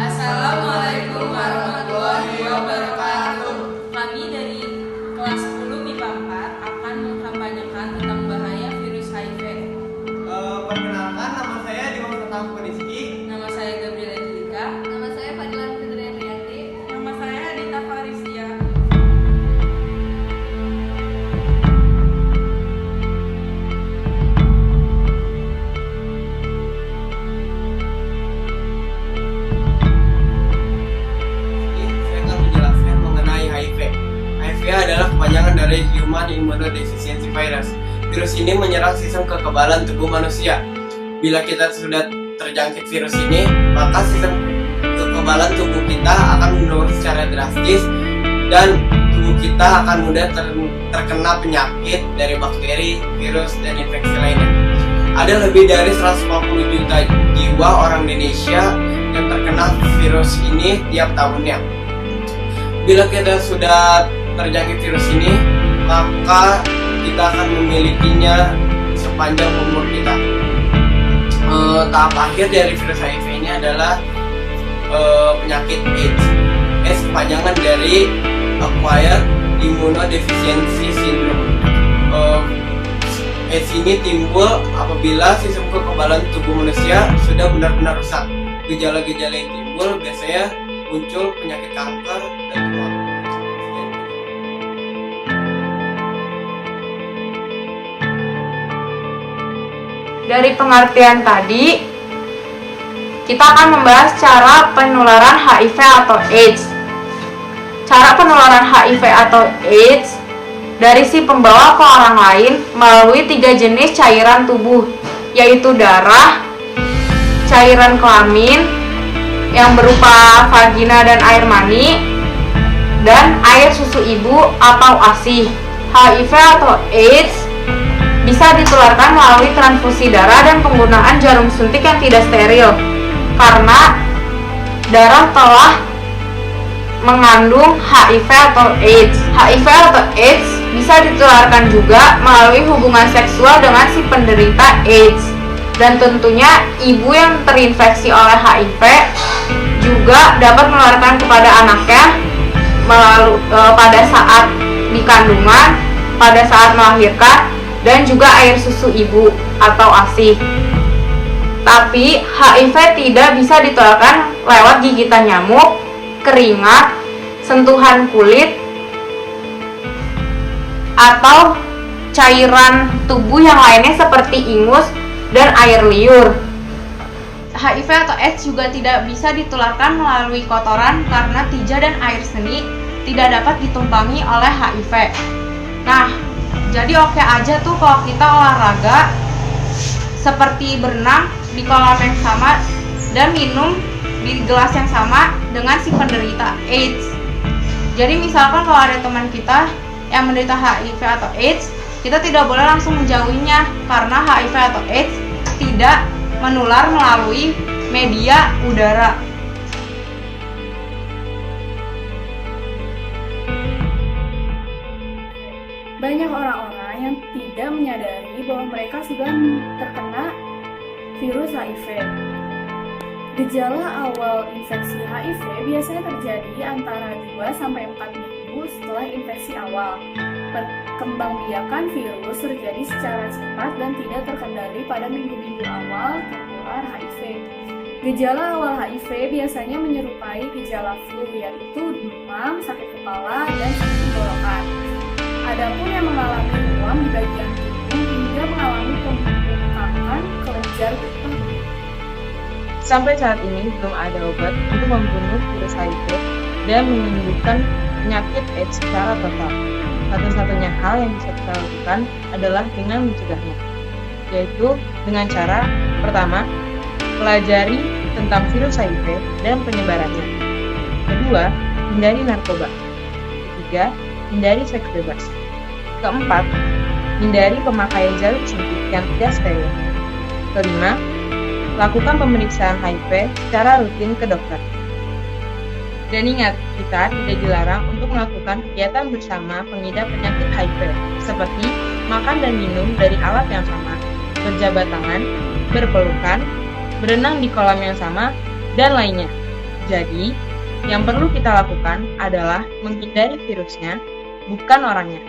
Assalamualaikum warahmatullahi wabarakatuh. Kami dari kelas 10 MIPA 4 akan mengkampanyekan tentang bahaya virus HIV. Perkenalkan, nama saya Dimas Ketangku Rizky. Nama saya Gabriela Angelika. Nama saya Fadila Fitri Andriati. Nama saya Adita Farisia. Saya akan menjelaskan mengenai HIV. HIV adalah kepanjangan dari Human Immunodeficiency Virus. Virus ini menyerang sistem kekebalan tubuh manusia. Bila kita sudah terjangkit virus ini, maka sistem kekebalan tubuh kita akan menurun secara drastis dan tubuh kita akan mudah terkena penyakit dari bakteri, virus, dan infeksi lainnya. Ada lebih dari 150 juta jiwa orang Indonesia yang terkena virus ini tiap tahunnya. Bila kita sudah terjangkit virus ini, maka kita akan memilikinya sepanjang umur kita. Tahap akhir dari virus HIV ini adalah penyakit AIDS. AIDS kepanjangan dari Acquired Immunodeficiency Syndrome. AIDS ini timbul apabila sistem kekebalan tubuh manusia sudah benar-benar rusak. Gejala-gejala yang timbul biasanya muncul penyakit kanker dan tumor. Dari pengertian tadi, kita akan membahas cara penularan HIV atau AIDS. Cara penularan HIV atau AIDS dari si pembawa ke orang lain melalui 3 jenis cairan tubuh, yaitu darah, cairan kelamin yang berupa vagina dan air mani, dan air susu ibu atau ASI. HIV atau AIDS bisa ditularkan melalui transfusi darah dan penggunaan jarum suntik yang tidak steril, karena darah telah mengandung HIV atau AIDS. HIV atau AIDS bisa ditularkan juga melalui hubungan seksual dengan si penderita AIDS. Dan tentunya ibu yang terinfeksi oleh HIV juga dapat menularkan kepada anaknya pada saat di kandungan, pada saat melahirkan, dan juga air susu ibu atau ASI. Tapi HIV tidak bisa ditularkan lewat gigitan nyamuk, keringat, sentuhan kulit, atau cairan tubuh yang lainnya seperti ingus dan air liur. HIV atau AIDS juga tidak bisa ditularkan melalui kotoran karena tija dan air seni tidak dapat ditumpangi oleh HIV. Nah, jadi oke aja tuh kalau kita olahraga seperti berenang di kolam yang sama dan minum di gelas yang sama dengan si penderita AIDS. Jadi misalkan kalau ada teman kita yang menderita HIV atau AIDS, kita tidak boleh langsung menjauhinya karena HIV atau AIDS tidak menular melalui media udara. Banyak orang-orang yang tidak menyadari bahwa mereka sudah terkena virus HIV. Gejala awal infeksi HIV biasanya terjadi antara 2-4 minggu setelah infeksi awal. Perkembangbiakan virus terjadi secara cepat dan tidak terkendali pada minggu-minggu awal tertular HIV. Gejala awal HIV biasanya menyerupai gejala flu, yaitu demam, sakit kepala, dan sakit tenggorokan. Adapun yang mengalami ruam di bagian tubuh hingga mengalami pembengkakan kelenjar getah. Sampai saat ini belum ada obat untuk membunuh virus HIV dan menyembuhkan penyakit AIDS secara total. Satu-satunya hal yang bisa kita lakukan adalah dengan mencegahnya, yaitu dengan cara pertama, pelajari tentang virus HIV dan penyebarannya. Kedua, hindari narkoba. Ketiga, hindari seks bebas. Keempat, hindari pemakaian jarum suntik yang tidak steril. Kelima, lakukan pemeriksaan HIV secara rutin ke dokter. Dan ingat, kita tidak dilarang untuk melakukan kegiatan bersama pengidap penyakit HIV, seperti makan dan minum dari alat yang sama, berjabat tangan, berpelukan, berenang di kolam yang sama, dan lainnya. Jadi, yang perlu kita lakukan adalah menghindari virusnya, bukan orangnya.